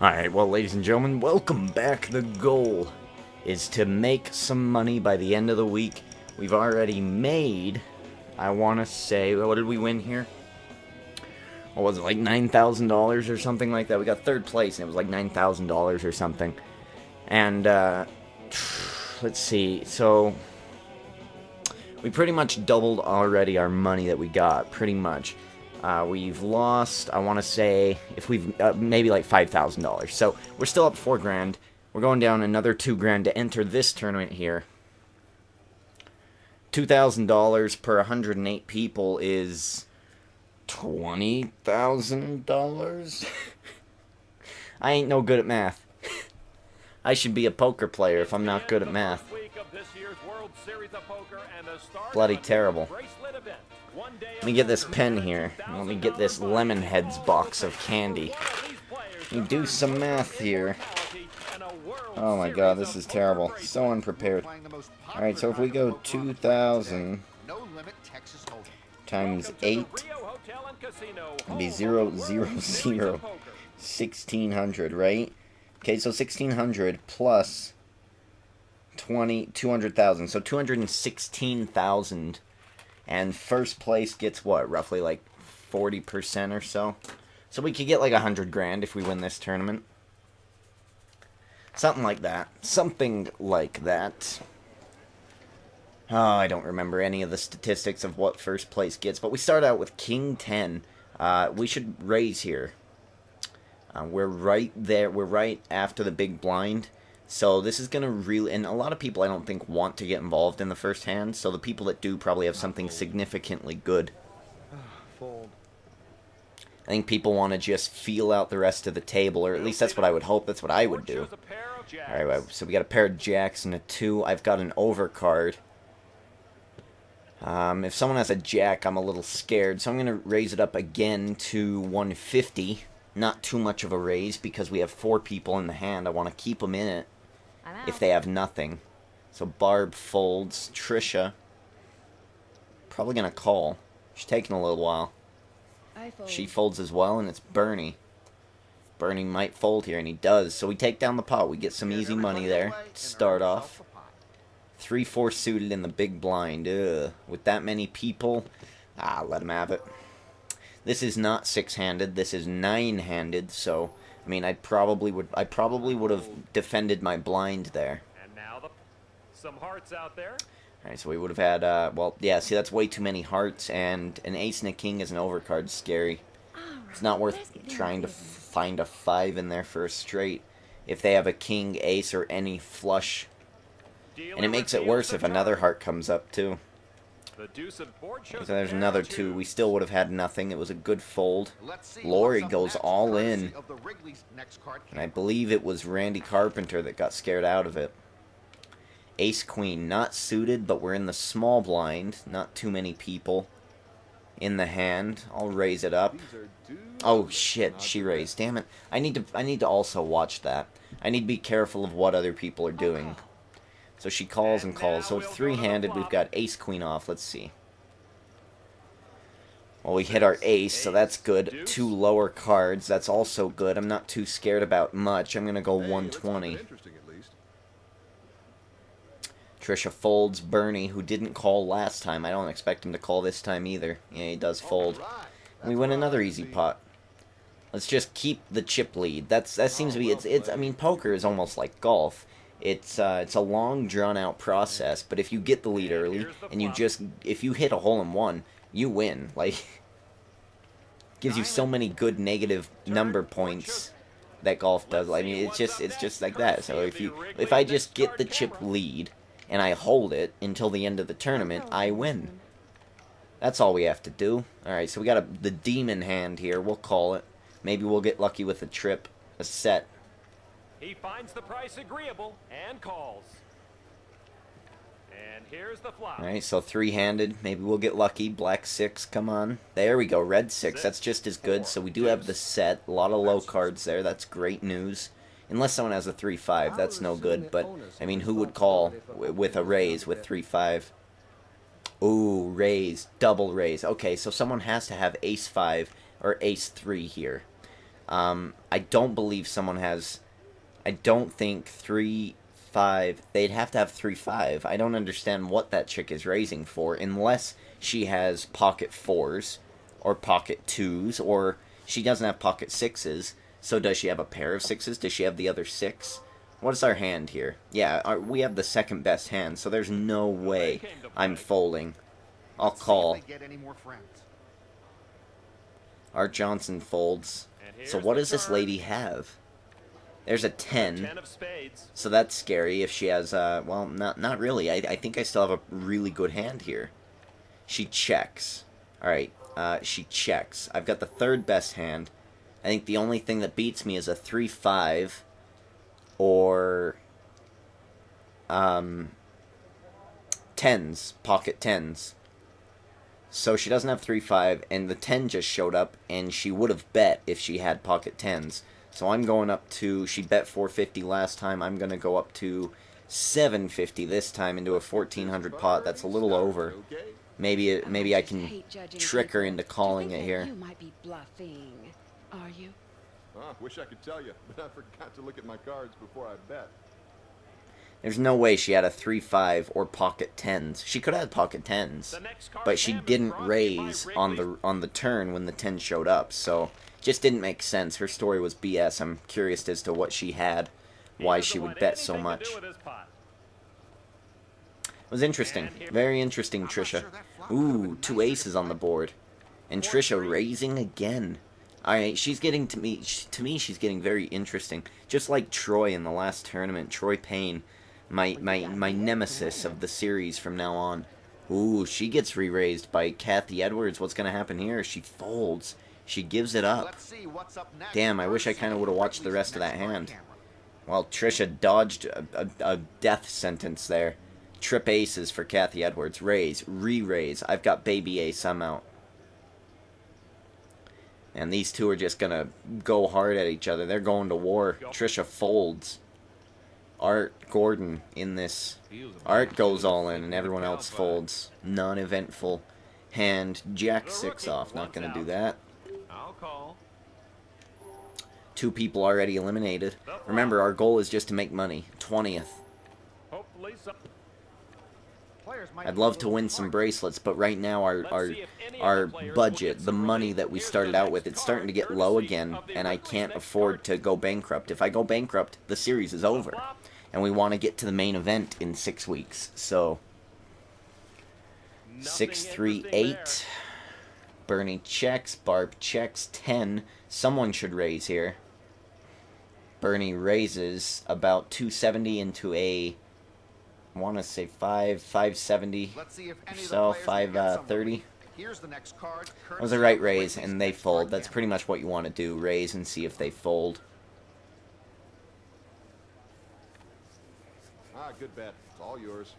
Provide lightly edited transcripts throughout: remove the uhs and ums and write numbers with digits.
Alright, well, ladies and gentlemen, welcome back. The goal is to make some money by the end of the week. We've already made, I want to say, what did we win here? What was it, like $9,000 or something like that? We got third place, and it was like $9,000 or something. And, let's see, so we pretty much doubled already our money that we got, pretty much. We've lost, I want to say, if we've, maybe like $5,000. So, we're still up 4 grand. We're going down another 2 grand to enter this tournament here. $2,000 per 108 people is $20,000? I ain't no good at math. I should be a poker player if I'm not good at math. Bloody terrible. Let me get this pen here. Let me get this Lemonheads box of candy. Let me do some math here. Oh my god, this is terrible. So unprepared. Alright, so if we go 2,000 times 8, it'd be 0, 0, 0, 1,600, right? Okay, so 1,600 plus 200,000. So 216,000. And first place gets what? Roughly like 40% or so. So we could get like 100 grand if we win this tournament. Something like that. Something like that. Oh, I don't remember any of the statistics of what first place gets. But we start out with King 10. We should raise here. We're right there. We're right after the big blind. So this is going to really... And a lot of people I don't think want to get involved in the first hand. So the people that do probably have something significantly good. Fold. I think people want to just feel out the rest of the table. Or at least that's what I would hope. That's what I would do. Alright, so we got a pair of jacks and a 2. I've got an overcard. If someone has a jack, I'm a little scared. So I'm going to raise it up again to 150. Not too much of a raise because we have 4 people in the hand. I want to keep them in it if they have nothing. So Barb folds. Trisha probably going to call. She's taking a little while. She folds as well, and it's Bernie. Bernie might fold here, and he does. So we take down the pot. We get some easy money there to start off. 3-4 suited in the big blind. Ugh. With that many people, let him have it. This is not 6-handed. This is 9-handed. So, I mean, I probably would have defended my blind there. And now some hearts out there. All right, so we would have had. Well, yeah. See, that's way too many hearts, and an ace and a king as an overcard. Scary. It's not worth trying to find a 5 in there for a straight if they have a king, ace, or any flush. And it makes it worse if another heart comes up too. So there's another 2. We still would have had nothing. It was a good fold. Lori goes all in. And I believe it was Randy Carpenter that got scared out of it. Ace Queen, not suited, but we're in the small blind. Not too many people in the hand. I'll raise it up. Oh shit, she raised. Damn it. I need to also watch that. I need to be careful of what other people are doing. So she calls and calls. So 3-handed, we've got ace queen off. Let's see. Well, we hit our ace, so that's good. 2 lower cards. That's also good. I'm not too scared about much. I'm going to go 120. Trisha folds. Bernie, who didn't call last time. I don't expect him to call this time either. Yeah, he does fold. And we win another easy pot. Let's just keep the chip lead. That seems to be... I mean, poker is almost like golf. It's a long, drawn-out process, but if you get the lead early, and if you hit a hole-in-one, you win. Like, gives you so many good negative number points that golf does. I mean, it's just like that. So if I just get the chip lead, and I hold it until the end of the tournament, I win. That's all we have to do. Alright, so we got the demon hand here, we'll call it. Maybe we'll get lucky with a trip, a set. He finds the price agreeable and calls. And here's the flop. Alright, so 3-handed. Maybe we'll get lucky. Black 6, come on. There we go, red 6. That's just as good. So we do have the set. A lot of low cards there. That's great news. Unless someone has a 3-5, that's no good. But, I mean, who would call with a raise with 3-5? Ooh, raise. Double raise. Okay, so someone has to have ace 5 or ace 3 here. I don't believe someone has... I don't think 3-5... They'd have to have 3-5. I don't understand what that chick is raising for, unless she has pocket 4s, or pocket 2s, or she doesn't have pocket 6s. So does she have a pair of 6s? Does she have the other 6? What is our hand here? Yeah, we have the second best hand, so there's no way I'm folding. I'll call. Art Johnson folds. So what does this lady have? There's a 10. So that's scary if she has, well, not really. I think I still have a really good hand here. She checks. Alright, she checks. I've got the third best hand. I think the only thing that beats me is a 3-5 or 10s, pocket 10s. So she doesn't have 3-5, and the 10 just showed up, and she would have bet if she had pocket 10s. So I'm going up to, she bet 450 last time, I'm going to go up to 750 this time into a 1400 pot. That's a little over. Maybe I can trick her into calling it here. You might be bluffing. Are you? Oh, wish I could tell you, but I forgot to look at my cards before I bet. There's no way she had a 3-5 or pocket 10s. She could have had pocket 10s, but she didn't raise on the turn when the 10 showed up, so just didn't make sense. Her story was BS. I'm curious as to what she had, why she would bet so much. It was interesting. Very interesting, Trisha. Ooh, 2 aces on the board. And Trisha raising again. Alright, she's getting to me, she's getting very interesting. Just like Troy in the last tournament, Troy Payne, my nemesis of the series from now on. Ooh, she gets re-raised by Kathy Edwards. What's going to happen here? She folds. She gives it up. Damn, I wish I kind of would have watched the rest of that hand. Well, Trisha dodged a death sentence there. Trip aces for Kathy Edwards. Raise, re-raise. I've got baby ace, I'm out. And these two are just going to go hard at each other. They're going to war. Trisha folds. Art Gordon in this. Art goes all in and everyone else folds. Non-eventful hand. Jack 6 off. Not going to do that. Two people already eliminated. Remember, our goal is just to make money. 20th. I'd love to win some bracelets, but right now our budget, the money that we started out with, it's starting to get low again, and I can't afford to go bankrupt. If I go bankrupt, the series is over, and we want to get to the main event in 6 weeks. So 6-3-8. Bernie checks, Barb checks, 10. Someone should raise here. Bernie raises about 270 into a, I want to say 570 or so, 530. That was a right raise, and they fold. That's pretty much what you want to do, raise and see if they fold. Ah, good bet. It's all yours.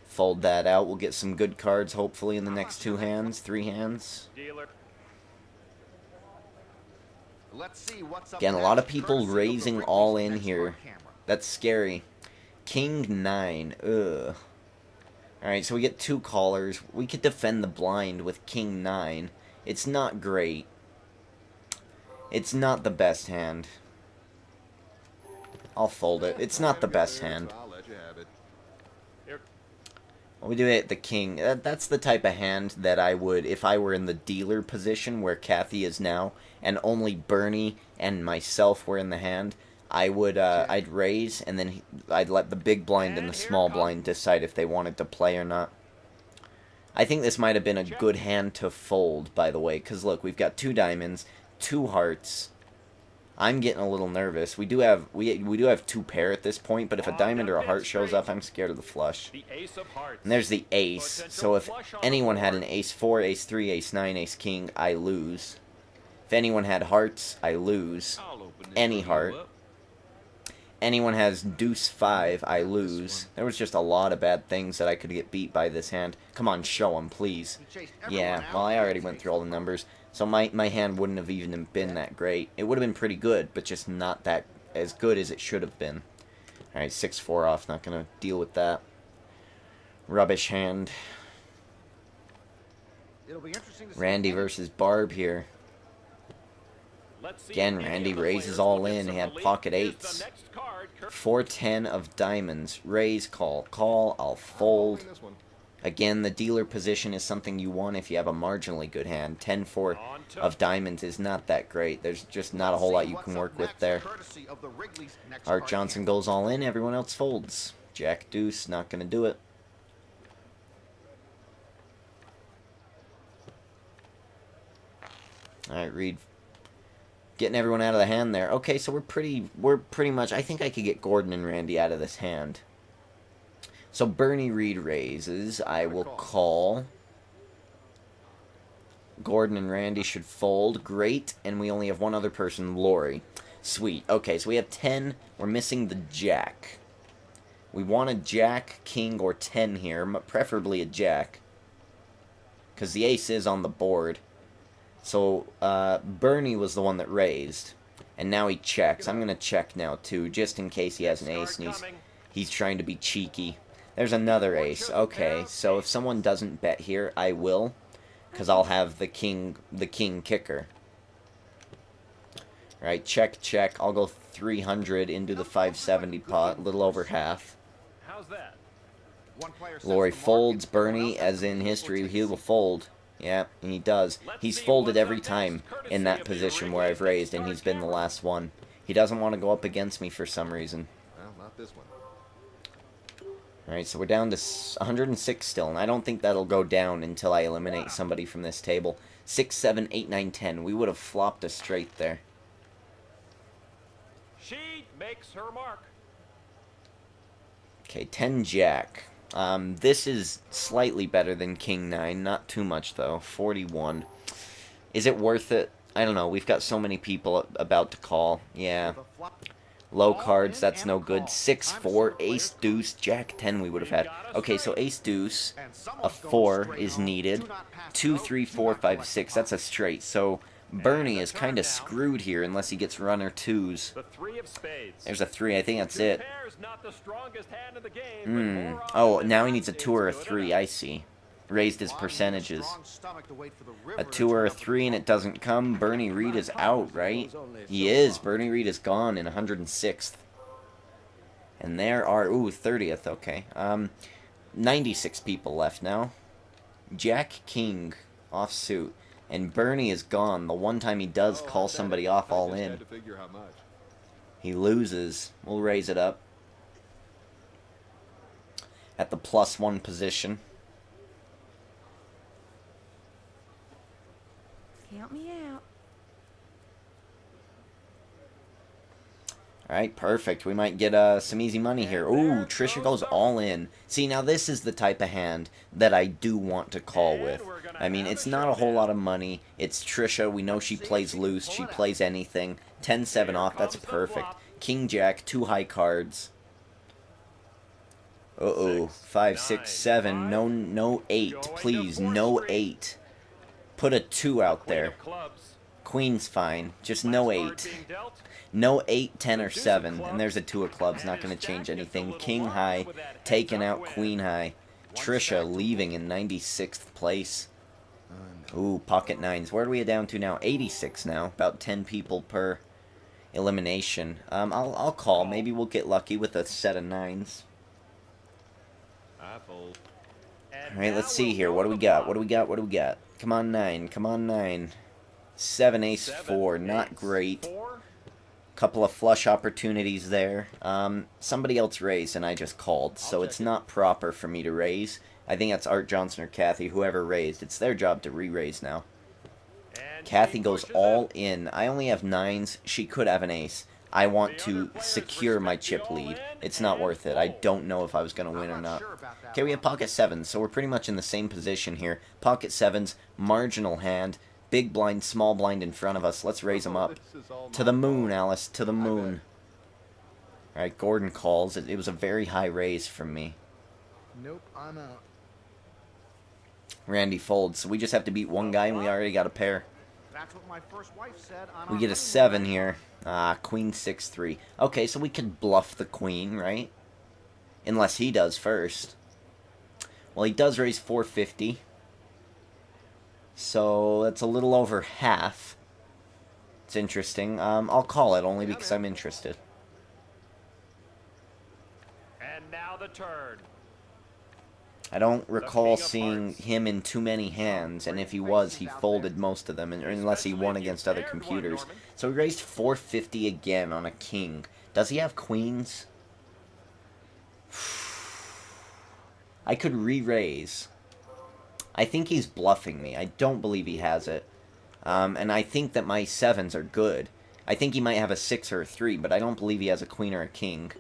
Fold that out. We'll get some good cards, hopefully, in the next 2 hands, 3 hands. Again, a lot of people raising all in here. That's scary. King 9. Ugh. Alright, so we get 2 callers. We could defend the blind with King 9. It's not great. It's not the best hand. I'll fold it. It's not the best hand. We do it the king. That's the type of hand that I would, if I were in the dealer position where Kathy is now, and only Bernie and myself were in the hand, I would, I'd raise, and then I'd let the big blind and the small blind decide if they wanted to play or not. I think this might have been a good hand to fold, by the way, because look, we've got 2 diamonds, 2 hearts. I'm getting a little nervous. We do have 2 pair at this point, but if a diamond or a heart shows up, I'm scared of the flush. And there's the ace. So if anyone had an ace 4, ace 3, ace 9, ace king, I lose. If anyone had hearts, I lose. Any heart. Anyone has deuce 5, I lose. There was just a lot of bad things that I could get beat by this hand. Come on, show them, please. Yeah, well, I already went through all the numbers. So my hand wouldn't have even been that great. It would have been pretty good, but just not that as good as it should have been. Alright, 6-4 off. Not going to deal with that. Rubbish hand. Randy versus Barb here. Let's see Again, if any Randy of the raises players all will get in. some He had relief. pocket Here's eights. the next card. 410 of diamonds. Raise, call. Call, I'll fold. Folding this one. Again, the dealer position is something you want if you have a marginally good hand. 10-4 On to- of diamonds is not that great. There's just not a whole lot you can work with there. Courtesy of the Wrigley's next Art card Johnson game. goes all in. Everyone else folds. Jack deuce, not going to do it. All right, Reed. Getting everyone out of the hand there. Okay, so we're pretty much... I think I could get Gordon and Randy out of this hand. So Bernie Reed raises. I will call. Gordon and Randy should fold. Great. And we only have one other person, Lori. Sweet. Okay, so we have 10. We're missing the jack. We want a jack, king, or 10 here. Preferably a jack. Because the ace is on the board. So Bernie was the one that raised. And now he checks. I'm going to check now, too. Just in case he has an ace and he's trying to be cheeky. There's another ace. Okay, so if someone doesn't bet here, I will, because I'll have the king kicker. All right, check, check. I'll go 300 into the 570 pot, a little over half. How's that? Lori folds. Bernie, as in history, he will fold. Yeah, and he does. He's folded every time in that position where I've raised, and he's been the last one. He doesn't want to go up against me for some reason. Well, not this one. Alright, so we're down to 106 still, and I don't think that'll go down until I eliminate somebody from this table. 6, 7, 8, 9, 10. We would have flopped a straight there. She makes her mark. Okay, 10 jack. This is slightly better than king 9. Not too much, though. 41. Is it worth it? I don't know. We've got so many people about to call. Yeah. Low cards, that's no good. 6, 4, ace, deuce, jack 10 we would have had. Okay, so ace, deuce, a 4 is needed. 2, 3, 4, 5, 6, that's a straight. So Bernie is kind of screwed here unless he gets runner 2s. The 3 of spades. There's a 3, I think that's it. Pair's not the strongest hand in the game, but more Oh, often now he than needs a not, 2 or a it's good 3, enough. I see. Raised his percentages. A 2 or a 3 and it doesn't come. Bernie Reed is out, right? He is. Bernie Reed is gone in 106th. And there are... Ooh, 30th, okay. 96 people left now. Jack King offsuit. And Bernie is gone. The one time he does call somebody off all I just in. had to figure how much. He loses. We'll raise it up. At the +1 position. Count me out. Alright, perfect. We might get some easy money here. Ooh, Trisha goes all in. See, now this is the type of hand that I do want to call with. I mean, it's not a whole lot of money. It's Trisha. We know she plays loose. She plays anything. 10-7 off. That's perfect. King Jack, 2 high cards. Uh-oh. 5, 6, 7. No 8. Please, no 8. Put a 2 out there. Queen's fine. Just no 8. No 8, 10, or 7. And there's a 2 of clubs. Not going to change anything. King high. Taking out queen high. Trisha leaving in 96th place. Ooh, pocket 9s. Where are we down to now? 86 now. About 10 people per elimination. I'll call. Maybe we'll get lucky with a set of 9s. Alright, let's see here. What do we got? What do we got? What do we got? Come on, 9. Come on, 9. 7, ace, 4. Not great. Couple of flush opportunities there. Somebody else raised and I just called, so it's not proper for me to raise. I think that's Art Johnson or Kathy, whoever raised. It's their job to re-raise now. Kathy goes all in. I only have 9s. She could have an ace. I want to secure my chip lead. It's not worth it. I don't know if I was going to win or not. Okay, we have pocket 7s, so we're pretty much in the same position here. Pocket 7s, marginal hand. Big blind, small blind in front of us. Let's raise them up. To the moon, Alice. To the moon. Alright, Gordon calls. It was a very high raise from me. Nope, I'm out. Randy folds. So we just have to beat one guy and we already got a pair. That's what my first wife said on We our get a 7 here. Queen 6-3. Okay, so we could bluff the queen, right? Unless he does first. Well, he does raise 450. So that's a little over half. It's It's interesting. I'll call it only because I'm interested. And now the turn. I don't recall seeing him in too many hands, and if he was, he folded most of them, unless he won against other computers. So he raised 450 again on a king. Does he have queens? I could re-raise. I think he's bluffing me. I don't believe he has it. And I think that my 7s are good. I think he might have a 6 or a 3, but I don't believe he has a queen or a king.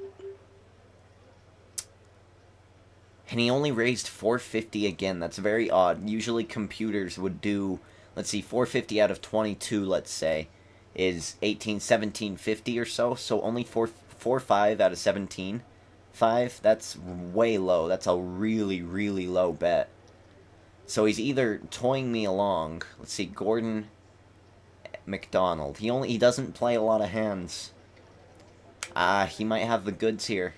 And he only raised 450 again. That's very odd. Usually computers would do, let's see, 450 out of 22, let's say, is 1750 or so. So only 4.5 out of 17. 5, that's way low. That's a really, really low bet. So he's either toying me along. Let's see, Gordon McDonald. He doesn't play a lot of hands. He might have the goods here.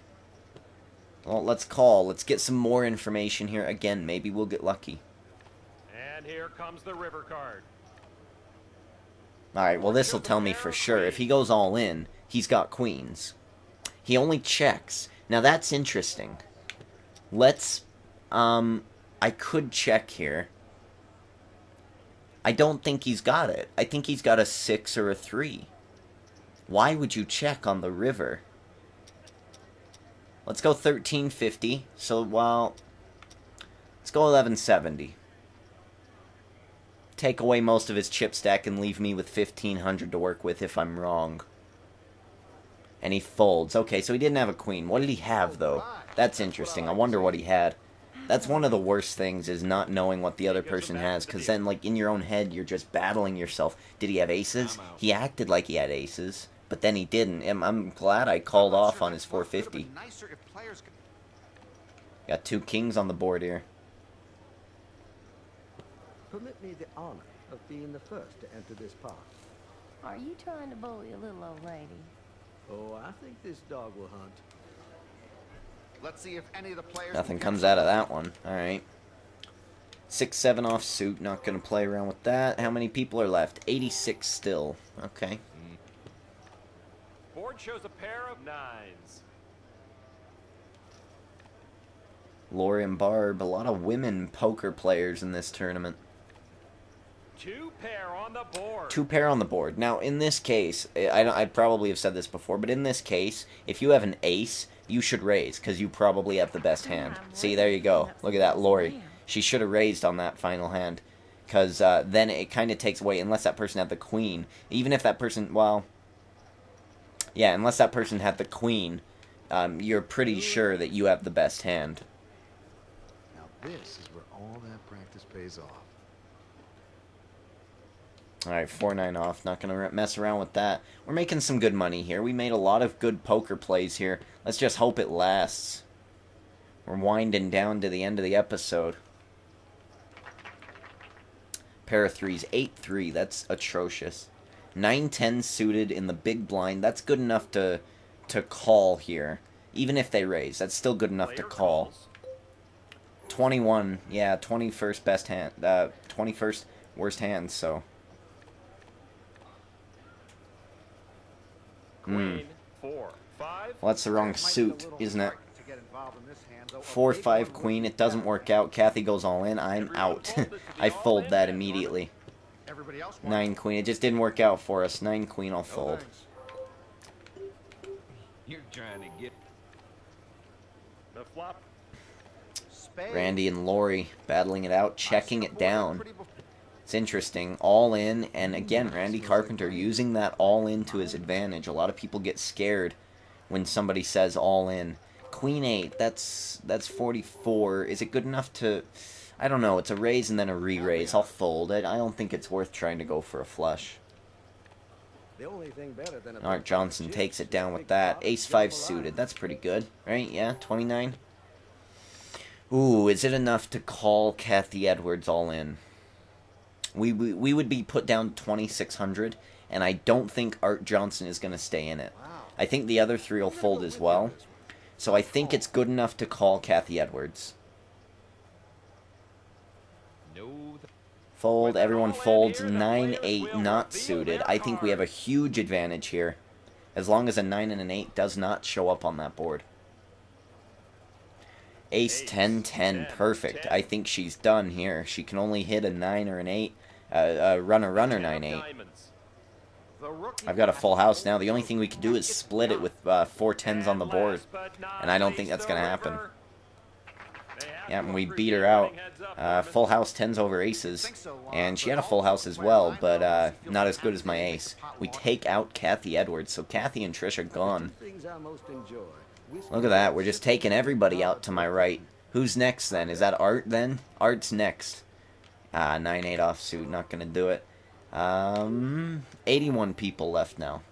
Well, let's call. Let's get some more information here. Again, maybe we'll get lucky. And here comes the river card. Alright, well this will tell me for sure. If he goes all in, he's got queens. He only checks. Now that's interesting. Let's, I could check here. I don't think he's got it. I think he's got a 6 or a 3. Why would you check on the river? Let's go 1350. So, well, let's go 1170. Take away most of his chip stack and leave me with 1500 to work with if I'm wrong. And he folds. Okay, so he didn't have a queen. What did he have, though? That's interesting. I wonder what he had. That's one of the worst things, is not knowing what the other person has, because then, like, in your own head, you're just battling yourself. Did he have aces? He acted like he had aces. But then he didn't. I'm glad I called off on his 450. Got 2 kings on the board here. Permit me the honor of being the first to enter this park. Are you trying to bully a little old lady? Oh, I think this dog will hunt. Let's see if any of the players. Nothing comes out of that one. Alright. 6-7 off suit. Not going to play around with that. How many people are left? 86 still. Okay. Board shows a pair of 9s. Lori and Barb. A lot of women poker players in this tournament. 2 pair on the board. 2 pair on the board. Now, in this case, I probably have said this before, but in this case, if you have an ace, you should raise, because you probably have the best hand. See, there you go. Look at that, Lori. She should have raised on that final hand, because then it kind of takes away, unless that person had the queen. Even if that person, well, yeah, unless that person had the queen, you're pretty sure that you have the best hand. Now this is where all that practice pays off. Alright, 4-9 off. Not going to mess around with that. We're making some good money here. We made a lot of good poker plays here. Let's just hope it lasts. We're winding down to the end of the episode. Pair of 3s. 8-3. That's atrocious. 9-10 suited in the big blind. That's good enough to call here. Even if they raise. That's still good enough to call. 21. Yeah, 21st best hand. 21st worst hand, so... Queen, 4, 5. Well, that's the wrong suit, isn't it? 4-5 queen. It doesn't work out. Kathy goes all in. I'm out. I fold that immediately. 9 queen. It just didn't work out for us. 9 queen. I'll fold. You're trying to get The flop. Randy and Lori battling it out, checking it down. It's interesting. All in, and again, Randy Carpenter using that all in to his advantage. A lot of people get scared when somebody says all in. Queen 8, that's 44. Is it good enough to... I don't know. It's a raise and then a re-raise. I'll fold it. I don't think it's worth trying to go for a flush. Alright, Johnson takes it down with that. Ace-5 suited. That's pretty good, right? Yeah, 29. Ooh, is it enough to call Kathy Edwards all in? We would be put down 2,600, and I don't think Art Johnson is going to stay in it. I think the other 3 will fold as well. So I think it's good enough to call Kathy Edwards. no. fold. Everyone folds. 9-8 not suited. I think we have a huge advantage here. As long as a 9 and an 8 does not show up on that board. Ace 10-10. Perfect. I think she's done here. She can only hit a 9 or an 8. Runner 9-8. I've got a full house now. The only thing we can do is split it with 4 10s on the board. And I don't think that's going to happen. Yeah, and we beat her out. Full house 10s over aces. And she had a full house as well, but not as good as my ace. We take out Kathy Edwards, so Kathy and Trish are gone. Look at that. We're just taking everybody out to my right. Who's next then? Is that Art then? Art's next. 9-8 offsuit. Not going to do it. 81 people left now.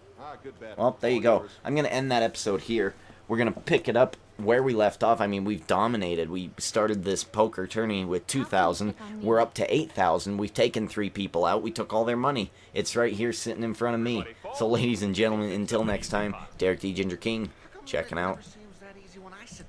Well, there you go. I'm going to end that episode here. We're going to pick it up where we left off. I mean, we've dominated. We started this poker tourney with 2,000. We're up to 8,000. We've taken 3 people out. We took all their money. It's right here sitting in front of me. So, ladies and gentlemen, until next time, Derek D. Ginger King, checking out. Seems that easy when I sit